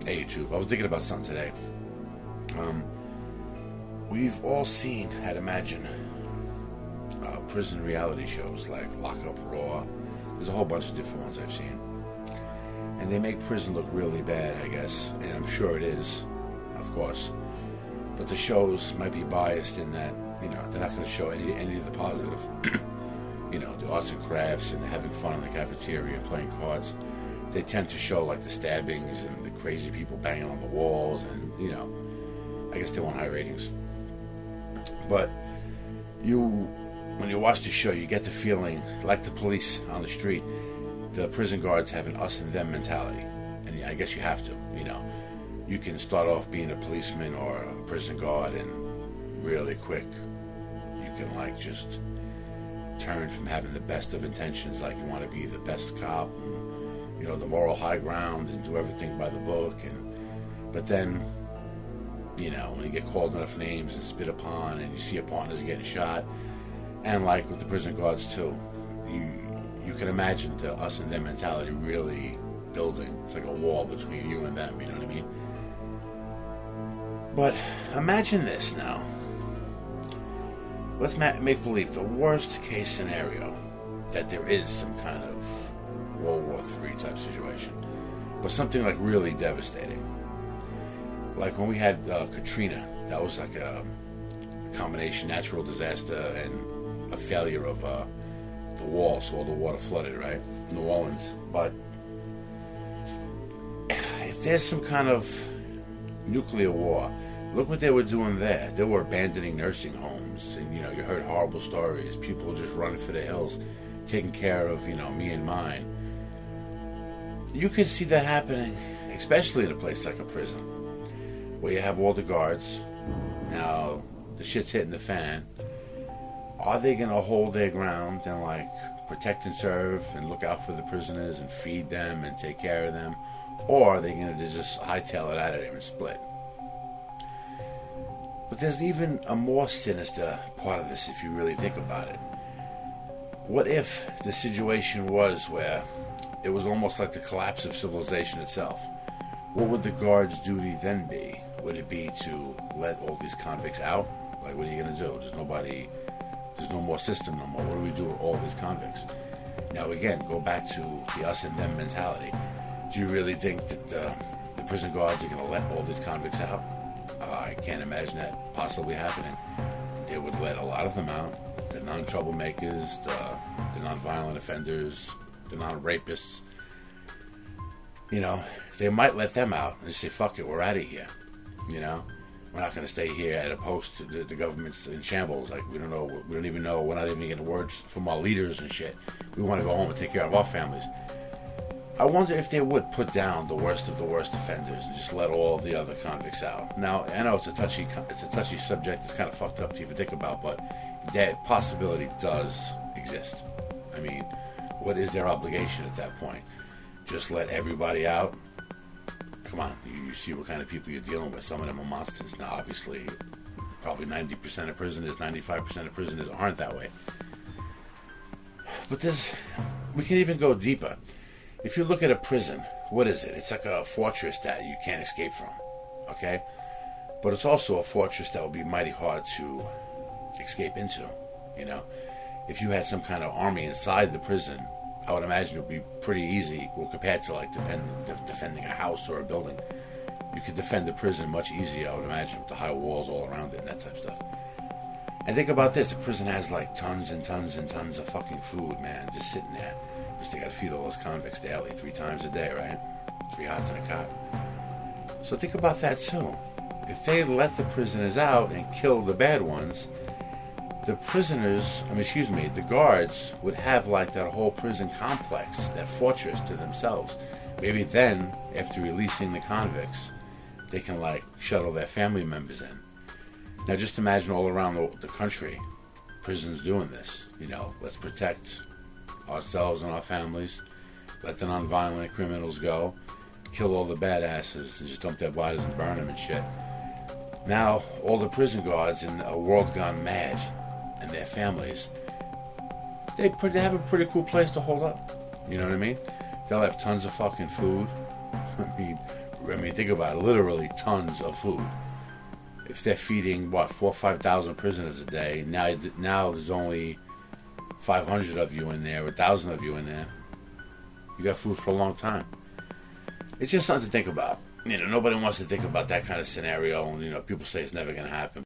Hey, YouTube. I was thinking about something today. Um, we've all seen, I'd imagine, prison reality shows like Lockup Raw. There's a whole bunch of different ones I've seen. And they make prison look really bad, I guess. And I'm sure it is, of course. But the shows might be biased in that, they're not going to show any of the positive. The arts and crafts and having fun in the cafeteria and playing cards. They tend to show like the stabbings and the crazy people banging on the walls, and I guess they want high ratings. But when you watch the show, you get the feeling like the police on the street, the prison guards have an us and them mentality, and I guess you have to. You can start off being a policeman or a prison guard, and really quick, you can like just turn from having the best of intentions, like you want to be the best cop. And, the moral high ground and do everything by the book. But then, when you get called enough names and spit upon and you see your partners getting shot, and like with the prison guards too, you can imagine the us and them mentality really building. It's like a wall between you and them, you know what I mean? But imagine this now. Let's make believe the worst case scenario that there is some kind of World War III type situation, but something like really devastating. Like when we had Katrina, that was like a combination natural disaster and a failure of the wall, so all the water flooded, right? New Orleans. But if there's some kind of nuclear war, look what they were doing there. They were abandoning nursing homes, and you heard horrible stories. People just running for the hills, taking care of me and mine. You could see that happening, especially in a place like a prison, where you have all the guards. Now, the shit's hitting the fan. Are they going to hold their ground and, protect and serve and look out for the prisoners and feed them and take care of them? Or are they going to just hightail it out of there and split? But there's even a more sinister part of this if you really think about it. What if the situation was where it was almost like the collapse of civilization itself? What would the guards' duty then be? Would it be to let all these convicts out? Like, what are you going to do? There's no more system no more. What do we do with all these convicts? Now, again, go back to the us and them mentality. Do you really think that the prison guards are going to let all these convicts out? I can't imagine that possibly happening. They would let a lot of them out. The non-troublemakers, the non-violent offenders, the non-rapists. They might let them out and say, fuck it, we're out of here. We're not going to stay here at a post. The government's in shambles. Like, we don't know. We don't even know. We're not even getting words from our leaders and shit. We want to go home and take care of our families. I wonder if they would put down the worst of the worst offenders and just let all the other convicts out. Now, I know it's a touchy subject. It's kind of fucked up to even think about, but that possibility does exist. I mean, what is their obligation at that point? Just let everybody out? Come on, you see what kind of people you're dealing with. Some of them are monsters. Now, obviously, probably 90% of prisoners, 95% of prisoners aren't that way. But we can even go deeper. If you look at a prison, what is it? It's like a fortress that you can't escape from, okay? But it's also a fortress that would be mighty hard to escape into, If you had some kind of army inside the prison, I would imagine it would be pretty easy, compared to defending a house or a building. You could defend the prison much easier, I would imagine, with the high walls all around it and that type of stuff. And think about this, a prison has tons and tons and tons of fucking food, man, just sitting there. Because they gotta feed all those convicts daily, 3 times a day, right? 3 hots in a cot. So think about that too. If they let the prisoners out and kill the bad ones, the guards would have that whole prison complex, that fortress to themselves. Maybe then, after releasing the convicts, they can shuttle their family members in. Now just imagine all around the country, prisons doing this. Let's protect ourselves and our families, let the non-violent criminals go, kill all the badasses, and just dump their bodies and burn them and shit. Now, all the prison guards in a world gone mad, and their families, they have a pretty cool place to hold up. You know what I mean? They'll have tons of fucking food. I mean, I mean, think about it, literally tons of food. If they're feeding, 4,000 or 5,000 prisoners a day, now there's only 500 of you in there, 1,000 of you in there. You got food for a long time. It's just something to think about. Nobody wants to think about that kind of scenario, and people say it's never going to happen.